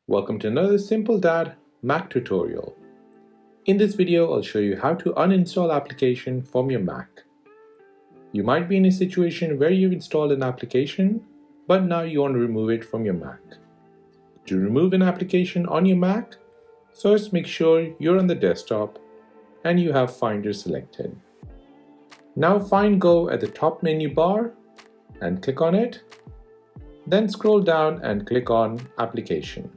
Welcome to another Simple Dad Mac tutorial. In this video, I'll show you how to uninstall application from your Mac. You might be in a situation where you've installed an application, but now you want to remove it from your Mac. To remove an application on your Mac, first make sure you're on the desktop and you have Finder selected. Now find Go at the top menu bar and click on it. Then scroll down and click on Application.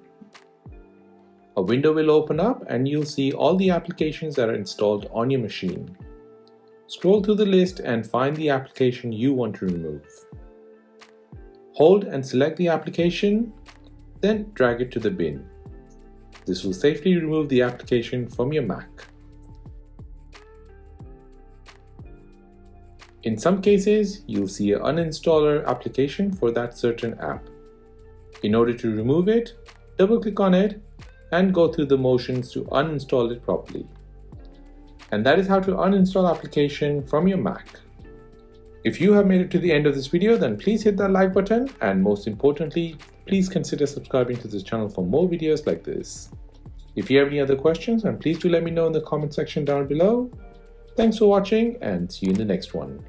A window will open up and you'll see all the applications that are installed on your machine. Scroll through the list and find the application you want to remove. Hold and select the application, then drag it to the bin. This will safely remove the application from your Mac. In some cases, you'll see an uninstaller application for that certain app. In order to remove it, double-click on it and go through the motions to uninstall it properly. And that is how to uninstall application from your Mac. If you have made it to the end of this video, then please hit that like button, and most importantly, please consider subscribing to this channel for more videos like this. If you have any other questions, then please do let me know in the comment section down below. Thanks for watching and see you in the next one.